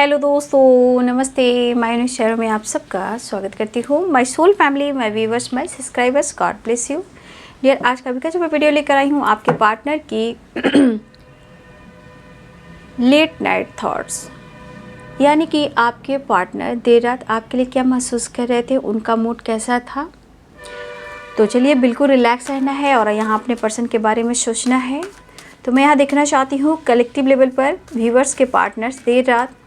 Hello दोस्तों, नमस्ते। मैं न्यूज़ चैनल में आप सबका स्वागत करती हूँ। My soul family, my viewers, my subscribers, God bless you dear. आज का जो मैं वीडियो लेकर आई हूँ आपके पार्टनर की लेट नाइट थॉट्स, यानी कि आपके पार्टनर देर रात आपके लिए क्या महसूस कर रहे थे, उनका मूड कैसा था। तो चलिए, बिल्कुल रिलैक्स रहना है और यहाँ अपने पर्सन के बारे में सोचना है। तो मैं यहाँ देखना चाहती हूँ कलेक्टिव लेवल पर व्यूवर्स के पार्टनर्स देर रात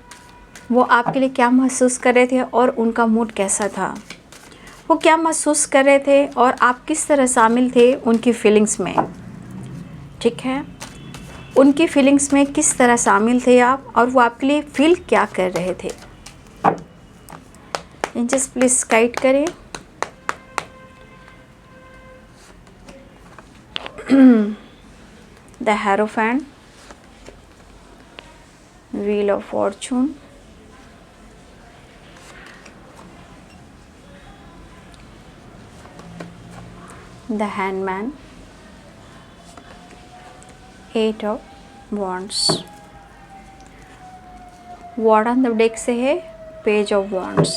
वो आपके लिए क्या महसूस कर रहे थे और उनका मूड कैसा था, वो क्या महसूस कर रहे थे और आप किस तरह शामिल थे उनकी फीलिंग्स में। ठीक है, उनकी फीलिंग्स में किस तरह शामिल थे आप और वो आपके लिए फील क्या कर रहे थे। एंजल्स प्लीज गाइड करें। The hierophant, wheel of fortune, the hanged man, eight of wands. Word on the deck से है पेज ऑफ वॉन्ड्स।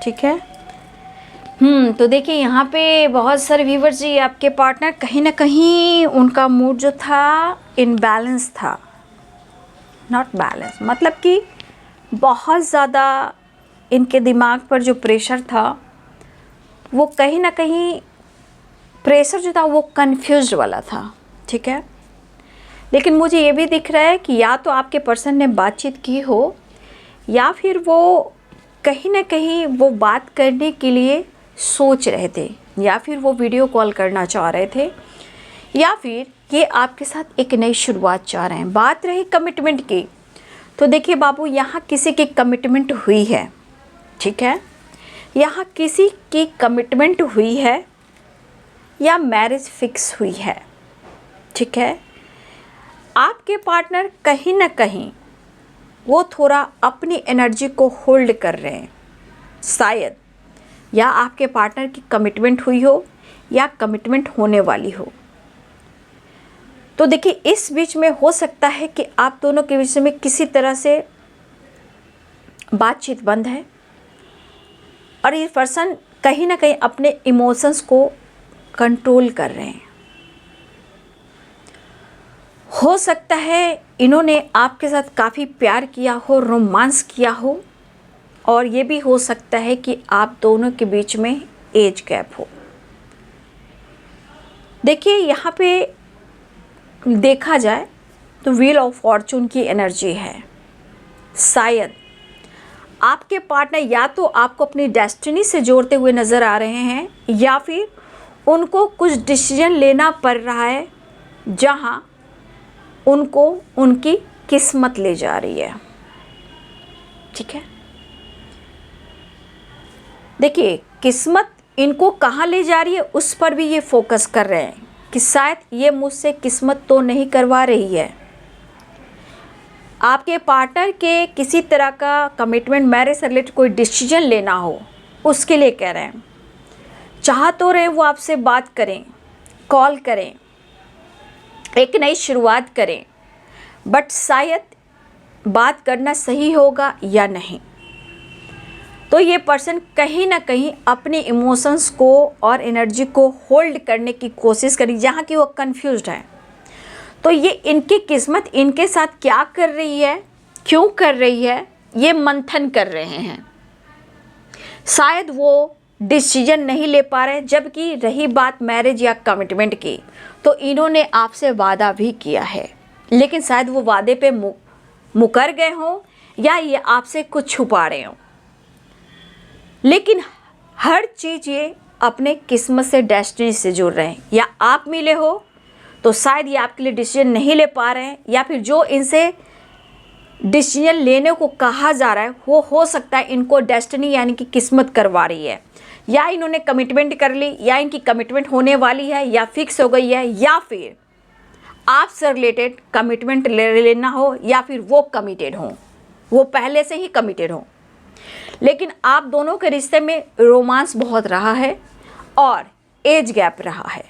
ठीक है। तो देखिए, यहाँ पे बहुत सारे व्यूवर्स जी, आपके पार्टनर कहीं ना कहीं उनका मूड जो था इनबैलेंस था, नॉट बैलेंस, मतलब कि बहुत ज़्यादा इनके दिमाग पर जो प्रेशर था वो कहीं ना कहीं प्रेशर जो था वो कंफ्यूज वाला था। ठीक है, लेकिन मुझे ये भी दिख रहा है कि या तो आपके पर्सन ने बातचीत की हो या फिर वो कहीं ना कहीं वो बात करने के लिए सोच रहे थे, या फिर वो वीडियो कॉल करना चाह रहे थे, या फिर ये आपके साथ एक नई शुरुआत चाह रहे हैं। बात रही कमिटमेंट की, तो देखिए बाबू, यहाँ किसी की कमिटमेंट हुई है। ठीक है, यहाँ किसी की कमिटमेंट हुई है या मैरिज फिक्स हुई है। ठीक है, आपके पार्टनर कहीं ना कहीं वो थोड़ा अपनी एनर्जी को होल्ड कर रहे हैं, शायद या आपके पार्टनर की कमिटमेंट हुई हो या कमिटमेंट होने वाली हो। तो देखिए, इस बीच में हो सकता है कि आप दोनों के बीच में किसी तरह से बातचीत बंद है और ये पर्सन कहीं ना कहीं अपने इमोशंस को कंट्रोल कर रहे हैं। हो सकता है इन्होंने आपके साथ काफ़ी प्यार किया हो, रोमांस किया हो, और ये भी हो सकता है कि आप दोनों के बीच में एज गैप हो। देखिए, यहाँ पे देखा जाए तो व्हील ऑफ फॉर्चून की एनर्जी है। शायद आपके पार्टनर या तो आपको अपनी डेस्टिनी से जोड़ते हुए नज़र आ रहे हैं, या फिर उनको कुछ डिसीजन लेना पड़ रहा है जहाँ उनको उनकी किस्मत ले जा रही है। ठीक है, देखिए, किस्मत इनको कहाँ ले जा रही है उस पर भी ये फोकस कर रहे हैं कि शायद ये मुझसे किस्मत तो नहीं करवा रही है। आपके पार्टनर के किसी तरह का कमिटमेंट, मैरिज से रिलेटेड कोई डिसीजन लेना हो, उसके लिए कह रहे हैं। चाह तो रहे वो आपसे बात करें, कॉल करें, एक नई शुरुआत करें, बट शायद बात करना सही होगा या नहीं। तो ये पर्सन कहीं ना कहीं अपने इमोशंस को और एनर्जी को होल्ड करने की कोशिश करी, जहाँ कि वो कंफ्यूज्ड है। तो ये इनकी किस्मत इनके साथ क्या कर रही है, क्यों कर रही है, ये मंथन कर रहे हैं। शायद वो डिसीजन नहीं ले पा रहे। जबकि रही बात मैरिज या कमिटमेंट की, तो इन्होंने आपसे वादा भी किया है, लेकिन शायद वो वादे पे मुकर गए हों या ये आपसे कुछ छुपा रहे हों। लेकिन हर चीज़ ये अपने किस्मत से, डेस्टिनी से जुड़ रहे हैं। या आप मिले हो तो शायद ये आपके लिए डिसीजन नहीं ले पा रहे हैं, या फिर जो इनसे डिसीजन लेने को कहा जा रहा है वो हो सकता है इनको डेस्टिनी यानी कि किस्मत करवा रही है, या इन्होंने कमिटमेंट कर ली, या इनकी कमिटमेंट होने वाली है, या फिक्स हो गई है, या फिर आपसे रिलेटेड कमिटमेंट लेना हो, या फिर वो कमिटेड हो, वो पहले से ही कमिटेड हो। लेकिन आप दोनों के रिश्ते में रोमांस बहुत रहा है और एज गैप रहा है,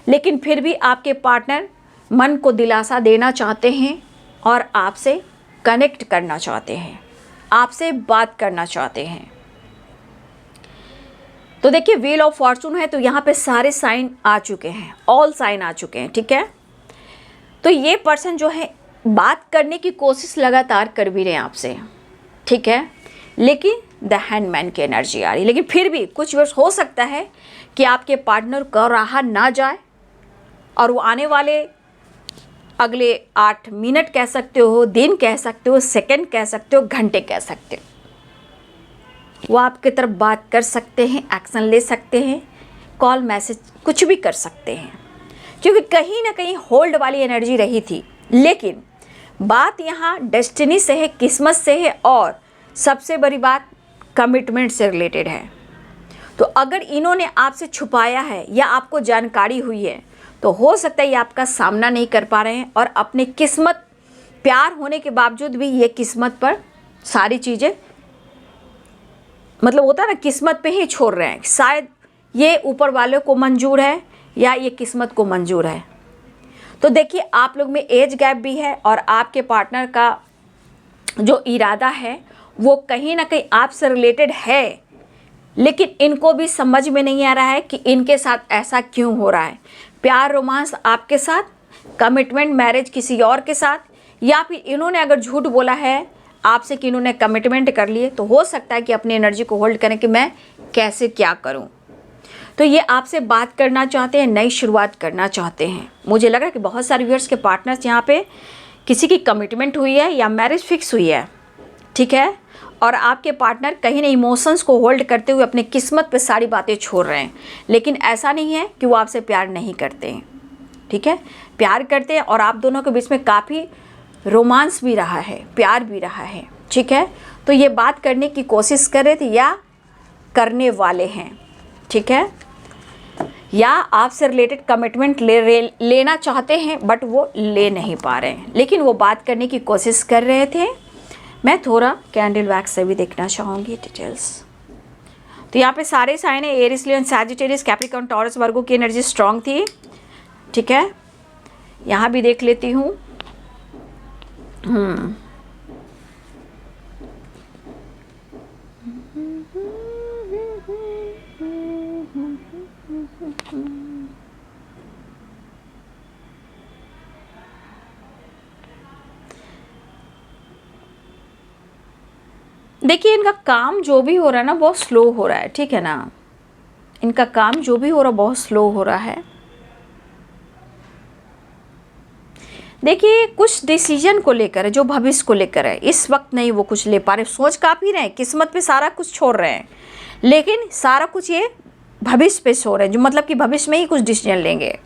लेकिन फिर भी आपके पार्टनर मन को दिलासा देना चाहते हैं और आपसे कनेक्ट करना चाहते हैं, आपसे बात करना चाहते हैं। तो देखिए व्हील ऑफ फॉर्चून है, तो यहाँ पे सारे साइन आ चुके हैं, ऑल साइन आ चुके हैं, ठीक है। तो ये पर्सन जो है बात करने की कोशिश लगातार कर भी रहे हैं आपसे, ठीक है, लेकिन द हैंडमैन की एनर्जी आ रही है। लेकिन फिर भी कुछ वर्ष हो सकता है कि आपके पार्टनर को रहा ना जाए और वो आने वाले अगले 8 मिनट कह सकते हो, दिन कह सकते हो, सेकंड कह सकते हो, घंटे कह सकते हो, वो आपकी तरफ बात कर सकते हैं, एक्शन ले सकते हैं, कॉल मैसेज कुछ भी कर सकते हैं, क्योंकि कहीं ना कहीं होल्ड वाली एनर्जी रही थी। लेकिन बात यहाँ डेस्टिनी से है, किस्मत से है, और सबसे बड़ी बात कमिटमेंट से रिलेटेड है। तो अगर इन्होंने आपसे छुपाया है या आपको जानकारी हुई है, तो हो सकता है ये आपका सामना नहीं कर पा रहे हैं और अपने किस्मत, प्यार होने के बावजूद भी ये किस्मत पर सारी चीज़ें, मतलब होता है ना, किस्मत पे ही छोड़ रहे हैं। शायद ये ऊपर वाले को मंजूर है या ये किस्मत को मंजूर है। तो देखिए आप लोग में एज गैप भी है और आपके पार्टनर का जो इरादा है वो कहीं ना कहीं आपसे रिलेटेड है, लेकिन इनको भी समझ में नहीं आ रहा है कि इनके साथ ऐसा क्यों हो रहा है। प्यार रोमांस आपके साथ, कमिटमेंट मैरिज किसी और के साथ, या फिर इन्होंने अगर झूठ बोला है आपसे कि इन्होंने कमिटमेंट कर लिए, तो हो सकता है कि अपनी एनर्जी को होल्ड करें कि मैं कैसे क्या करूं। तो ये आपसे बात करना चाहते हैं, नई शुरुआत करना चाहते हैं। मुझे लग रहा है कि बहुत सारे व्यूअर्स के पार्टनर्स यहाँ पे किसी की कमिटमेंट हुई है या मैरिज फिक्स हुई है, ठीक है, और आपके पार्टनर कहीं ना इमोशंस को होल्ड करते हुए अपनी किस्मत पे सारी बातें छोड़ रहे हैं। लेकिन ऐसा नहीं है कि वो आपसे प्यार नहीं करते हैं, ठीक है, प्यार करते हैं और आप दोनों के बीच में काफ़ी रोमांस भी रहा है, प्यार भी रहा है, ठीक है। तो ये बात करने की कोशिश कर रहे थे या करने वाले हैं, ठीक है, या आपसे रिलेटेड कमिटमेंट लेना चाहते हैं बट वो ले नहीं पा रहे हैं, लेकिन वो बात करने की कोशिश कर रहे थे। मैं थोड़ा कैंडल वैक्स से भी देखना चाहूँगी डिटेल्स। तो यहाँ पे सारे साइन है, Aries, Leo, Sagittarius, Capricorn, Taurus, Virgo की एनर्जी स्ट्रांग थी, ठीक है। यहाँ भी देख लेती हूँ। देखिए इनका काम जो भी हो रहा है ना बहुत स्लो हो रहा है, ठीक है ना, इनका काम जो भी हो रहा है बहुत स्लो हो रहा है। देखिए कुछ डिसीजन को लेकर है, जो भविष्य को लेकर है, इस वक्त नहीं वो कुछ ले पा रहे, सोच काफ़ी रहे हैं, किस्मत पे सारा कुछ छोड़ रहे हैं, लेकिन सारा कुछ ये भविष्य पे छोड़ रहे हैं, जो मतलब कि भविष्य में ही कुछ डिसीजन लेंगे।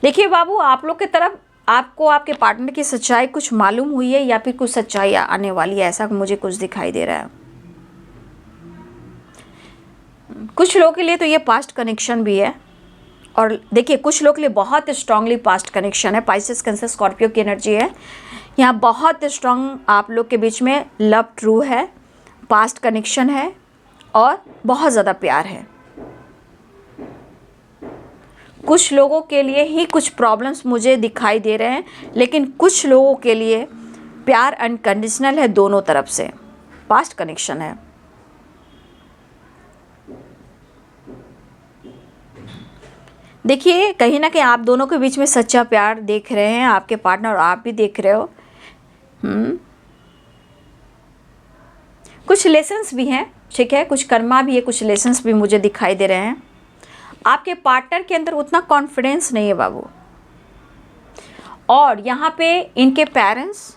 देखिए बाबू, आप लोग की तरफ आपको आपके पार्टनर की सच्चाई कुछ मालूम हुई है या फिर कुछ सच्चाई आने वाली है, ऐसा मुझे कुछ दिखाई दे रहा है। कुछ लोगों के लिए तो ये पास्ट कनेक्शन भी है, और देखिए कुछ लोग के लिए बहुत स्ट्रांगली पास्ट कनेक्शन है। पाइसेस, कैंसर, स्कॉर्पियो की एनर्जी है यहाँ, बहुत स्ट्रांग आप लोग के बीच में लव ट्रू है, पास्ट कनेक्शन है और बहुत ज़्यादा प्यार है। कुछ लोगों के लिए ही कुछ प्रॉब्लम्स मुझे दिखाई दे रहे हैं, लेकिन कुछ लोगों के लिए प्यार अनकंडीशनल है, दोनों तरफ से पास्ट कनेक्शन है। देखिए कहीं ना कहीं आप दोनों के बीच में सच्चा प्यार देख रहे हैं, आपके पार्टनर और आप भी देख रहे हो। कुछ लेसन्स भी हैं, ठीक है, कुछ कर्मा भी है, कुछ लेसन्स भी मुझे दिखाई दे रहे हैं। आपके पार्टनर के अंदर उतना कॉन्फिडेंस नहीं है बाबू, और यहाँ पे इनके पेरेंट्स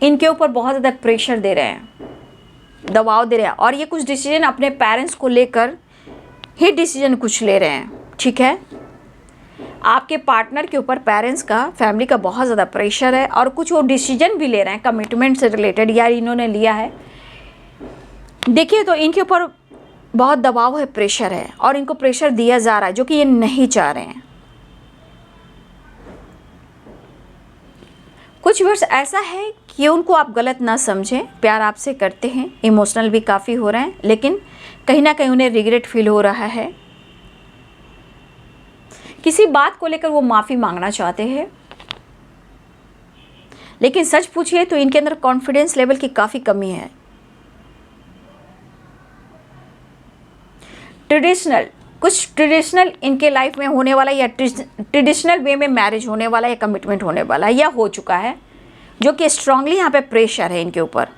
इनके ऊपर बहुत ज़्यादा प्रेशर दे रहे हैं, दबाव दे रहे हैं, और ये कुछ डिसीजन अपने पेरेंट्स को लेकर ही डिसीजन कुछ ले रहे हैं, ठीक है। आपके पार्टनर के ऊपर पेरेंट्स का, फैमिली का बहुत ज़्यादा प्रेशर है, और कुछ वो डिसीजन भी ले रहे हैं कमिटमेंट से रिलेटेड, या इन्होंने लिया है। देखिए तो इनके ऊपर बहुत दबाव है, प्रेशर है, और इनको प्रेशर दिया जा रहा है जो कि ये नहीं चाह रहे हैं। कुछ वर्ष ऐसा है कि उनको आप गलत ना समझें, प्यार आपसे करते हैं, इमोशनल भी काफ़ी हो रहे हैं, लेकिन कहीं ना कहीं उन्हें रिग्रेट फील हो रहा है। किसी बात को लेकर वो माफ़ी मांगना चाहते हैं, लेकिन सच पूछिए तो इनके अंदर कॉन्फिडेंस लेवल की काफ़ी कमी है। कुछ ट्रेडिशनल इनके लाइफ में होने वाला, या ट्रेडिशनल वे में मैरिज होने वाला, या कमिटमेंट होने वाला, या हो चुका है, जो कि स्ट्रांगली यहाँ पे प्रेशर है इनके ऊपर।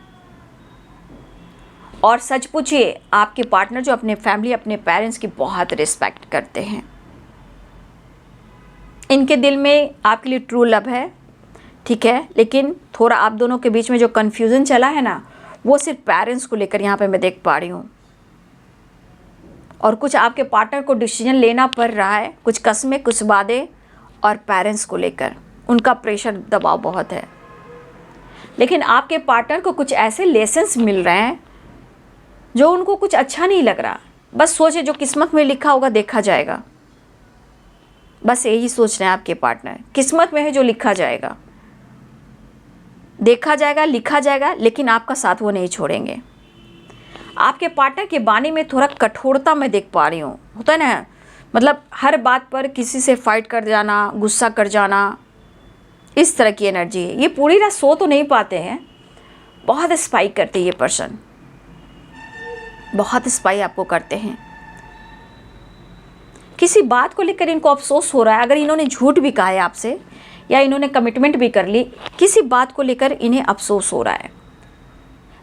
और सच पूछिए, आपके पार्टनर जो अपने फैमिली, अपने पेरेंट्स की बहुत रिस्पेक्ट करते हैं। इनके दिल में आपके लिए ट्रू लव है, ठीक है, लेकिन थोड़ा आप दोनों के बीच में जो कन्फ्यूज़न चला है ना, वो सिर्फ पेरेंट्स को लेकर यहाँ पे मैं देख पा रही हूँ। और कुछ आपके पार्टनर को डिसीजन लेना पड़ रहा है, कुछ कस्में, कुछ वादे, और पेरेंट्स को लेकर उनका प्रेशर, दबाव बहुत है। लेकिन आपके पार्टनर को कुछ ऐसे लेसन्स मिल रहे हैं जो उनको कुछ अच्छा नहीं लग रहा। बस सोचे जो किस्मत में लिखा होगा देखा जाएगा, बस यही सोच रहे हैं आपके पार्टनर। किस्मत में है जो लिखा जाएगा, देखा जाएगा, लिखा जाएगा, लेकिन आपका साथ वो नहीं छोड़ेंगे। आपके पार्टनर के बानी में थोड़ा कठोरता मैं देख पा रही हूँ। होता है ना, मतलब हर बात पर किसी से फाइट कर जाना, गुस्सा कर जाना, इस तरह की एनर्जी है। ये पूरी रात सो तो नहीं पाते हैं, बहुत स्पाई करते हैं ये पर्सन, बहुत स्पाई आपको करते हैं। किसी बात को लेकर इनको अफसोस हो रहा है। अगर इन्होंने झूठ भी कहा है आपसे, या इन्होंने कमिटमेंट भी कर ली, किसी बात को लेकर इन्हें अफसोस हो रहा है।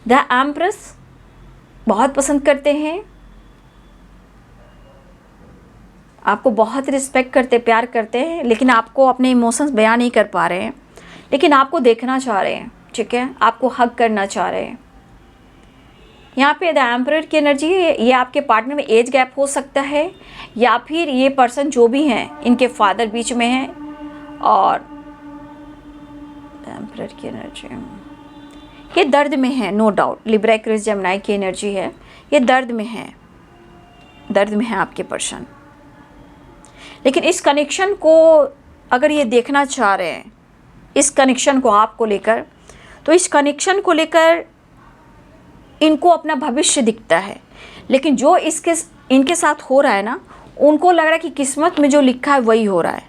द एम्प्रेस बहुत पसंद करते हैं, आपको बहुत रिस्पेक्ट करते, प्यार करते हैं, लेकिन आपको अपने इमोशंस बयान नहीं कर पा रहे हैं, लेकिन आपको देखना चाह रहे हैं, ठीक है, आपको हग करना चाह रहे हैं। यहाँ पे द एम्परर की एनर्जी है। ये आपके पार्टनर में एज गैप हो सकता है, या फिर ये पर्सन जो भी हैं इनके फादर बीच में हैं। और एम्परर की एनर्जी, ये दर्द में है, no doubt. Libra Aquarius Gemini की एनर्जी है, ये दर्द में है, दर्द में है आपके पर्सन। लेकिन इस कनेक्शन को अगर ये देखना चाह रहे हैं, इस कनेक्शन को आपको लेकर, तो इस कनेक्शन को लेकर इनको अपना भविष्य दिखता है। लेकिन जो इनके साथ हो रहा है ना, उनको लग रहा है कि किस्मत में जो लिखा है वही हो रहा है,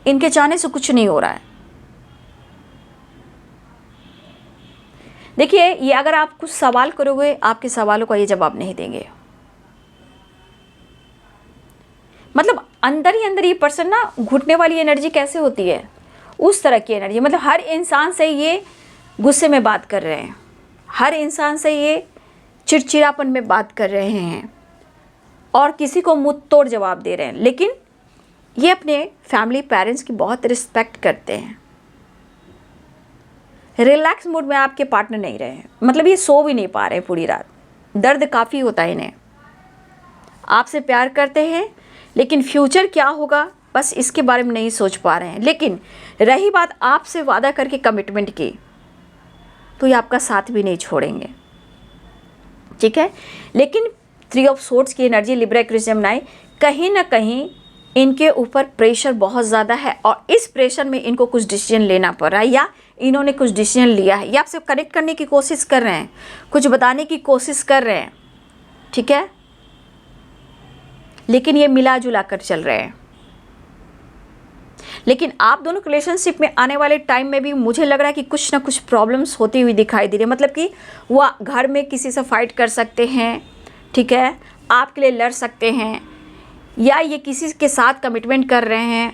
इनके चाहने से कुछ नहीं हो रहा है। देखिए, ये अगर आप कुछ सवाल करोगे, आपके सवालों का ये जवाब नहीं देंगे। मतलब अंदर ही अंदर ये पर्सन ना, घुटने वाली एनर्जी कैसे होती है, उस तरह की एनर्जी। मतलब हर इंसान से ये गुस्से में बात कर रहे हैं, हर इंसान से ये चिड़चिड़ापन में बात कर रहे हैं, और किसी को मुंह तोड़ जवाब दे रहे हैं। लेकिन ये अपने फैमिली, पेरेंट्स की बहुत रिस्पेक्ट करते हैं। रिलैक्स मूड में आपके पार्टनर नहीं रहे हैं, मतलब ये सो भी नहीं पा रहे पूरी रात, दर्द काफ़ी होता है इन्हें। आपसे प्यार करते हैं, लेकिन फ्यूचर क्या होगा बस इसके बारे में नहीं सोच पा रहे हैं। लेकिन रही बात आपसे वादा करके कमिटमेंट की, तो ये आपका साथ भी नहीं छोड़ेंगे, ठीक है। लेकिन 3 ऑफ सोर्ड्स की एनर्जी, लिब्रा एक्वेरियस जेमिनी, कहीं ना कहीं इनके ऊपर प्रेशर बहुत ज़्यादा है, और इस प्रेशर में इनको कुछ डिसीजन लेना पड़ रहा है, या इन्होंने कुछ डिसीजन लिया है, या आपसे कनेक्ट करने की कोशिश कर रहे हैं, कुछ बताने की कोशिश कर रहे हैं, ठीक है, लेकिन ये मिला जुला कर चल रहे हैं। लेकिन आप दोनों के रिलेशनशिप में आने वाले टाइम में भी मुझे लग रहा है कि कुछ ना कुछ प्रॉब्लम्स होती हुई दिखाई दे रही है। मतलब कि वह घर में किसी से फाइट कर सकते हैं, ठीक है, आपके लिए लड़ सकते हैं, या ये किसी के साथ कमिटमेंट कर रहे हैं,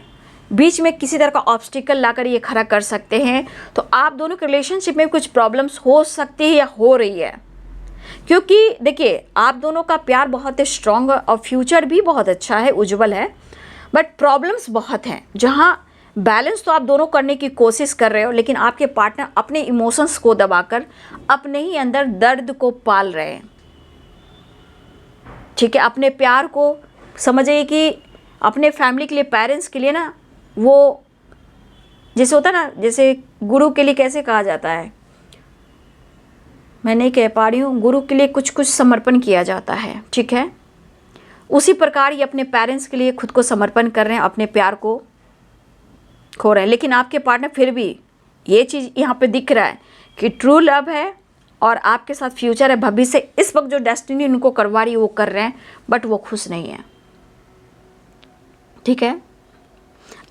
बीच में किसी तरह का ऑब्स्टिकल लाकर ये खड़ा कर सकते हैं। तो आप दोनों के रिलेशनशिप में कुछ प्रॉब्लम्स हो सकती है या हो रही है, क्योंकि देखिए आप दोनों का प्यार बहुत स्ट्रॉन्ग और फ्यूचर भी बहुत अच्छा है, उज्जवल है, बट प्रॉब्लम्स बहुत हैं, जहाँ बैलेंस तो आप दोनों करने की कोशिश कर रहे हो, लेकिन आपके पार्टनर अपने इमोशंस को दबाकर अपने ही अंदर दर्द को पाल रहे हैं, ठीक है। अपने प्यार को समझिए कि अपने फैमिली के लिए, पेरेंट्स के लिए ना, वो जैसे होता है ना, जैसे गुरु के लिए कैसे कहा जाता है, मैं नहीं कह पा रही हूँ, गुरु के लिए कुछ कुछ समर्पण किया जाता है, ठीक है। उसी प्रकार ये अपने पेरेंट्स के लिए खुद को समर्पण कर रहे हैं, अपने प्यार को खो रहे हैं। लेकिन आपके पार्टनर फिर भी ये चीज़ यहाँ पे दिख रहा है कि ट्रू लव है और आपके साथ फ्यूचर है, भविष्य। इस वक्त जो डेस्टिनी उनको करवा रही है वो कर रहे हैं, बट वो खुश नहीं है, ठीक है।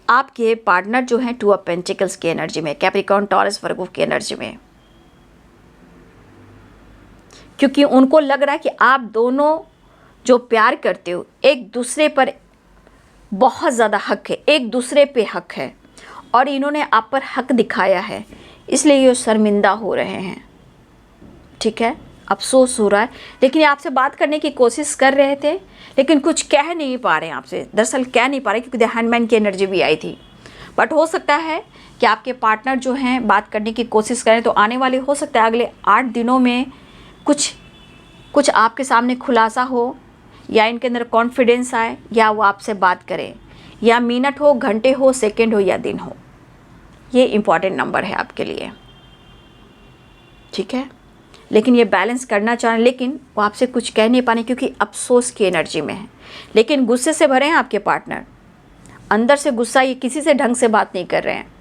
आपके पार्टनर जो हैं 2 ऑफ पेंटिकल्स की एनर्जी में, कैप्रिकॉर्न, टॉरस, वर्गो की एनर्जी में, क्योंकि उनको लग रहा है कि आप दोनों जो प्यार करते हो एक दूसरे पर बहुत ज़्यादा हक है, एक दूसरे पे हक है, और इन्होंने आप पर हक दिखाया है, इसलिए ये शर्मिंदा हो रहे हैं। ठीक है, अफसोस हो रहा है, लेकिन ये आपसे बात करने की कोशिश कर रहे थे, लेकिन कुछ कह नहीं पा रहे हैं आपसे, दरअसल कह नहीं पा रहे क्योंकि हैंडमैन की एनर्जी भी आई थी। बट हो सकता है कि आपके पार्टनर जो हैं बात करने की कोशिश करें, तो आने वाले हो सकता है अगले 8 दिनों में कुछ आपके सामने खुलासा हो, या इनके अंदर कॉन्फिडेंस आए, या वो आपसे बात करें, या मिनट हो, घंटे हो, सेकंड हो या दिन हो। ये इम्पॉर्टेंट नंबर है आपके लिए। ठीक है, लेकिन ये बैलेंस करना चाहें, लेकिन वो आपसे कुछ कह नहीं पाने क्योंकि अफसोस की एनर्जी में है, लेकिन गुस्से से भरे हैं आपके पार्टनर, अंदर से गुस्सा, ये किसी से ढंग से बात नहीं कर रहे हैं।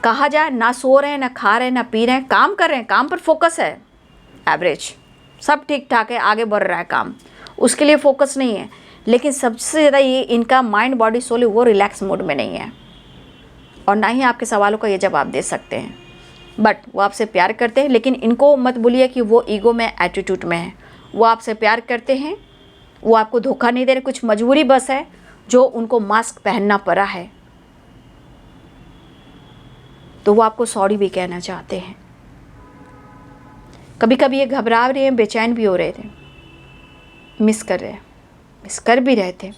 कहा जाए ना सो रहे हैं, ना खा रहे हैं, ना पी रहे हैं, काम कर रहे हैं, काम पर फोकस है, एवरेज सब ठीक ठाक है, आगे बढ़ रहा है काम, उसके लिए फोकस नहीं है। लेकिन सबसे ज़्यादा ये इनका माइंड, बॉडी, सोल वो रिलैक्स मोड में नहीं है, और ना ही आपके सवालों का ये जवाब दे सकते हैं। बट वो आपसे प्यार करते हैं, लेकिन इनको मत बोलिए कि वो ईगो में, एटीट्यूड में है। वो आपसे प्यार करते हैं, वो आपको धोखा नहीं दे रहे, कुछ मजबूरी बस है जो उनको मास्क पहनना पड़ा है, तो वो आपको सॉरी भी कहना चाहते हैं। कभी कभी ये घबरा रहे हैं, बेचैन भी हो रहे थे, मिस कर भी रहे थे,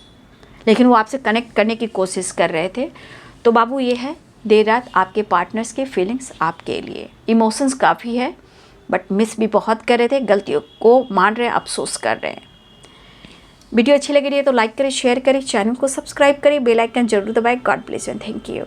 लेकिन वो आपसे कनेक्ट करने की कोशिश कर रहे थे। तो बाबू ये है, देर रात आपके पार्टनर्स के फीलिंग्स आपके लिए, इमोशंस काफ़ी है, बट मिस भी बहुत कर रहे थे, गलतियों को मान रहे हैं, अफसोस कर रहे हैं। वीडियो अच्छी लगी रही है तो लाइक करें, शेयर करें, चैनल को सब्सक्राइब करें, बेल आइकन जरूर दबाएं। God bless you, thank you.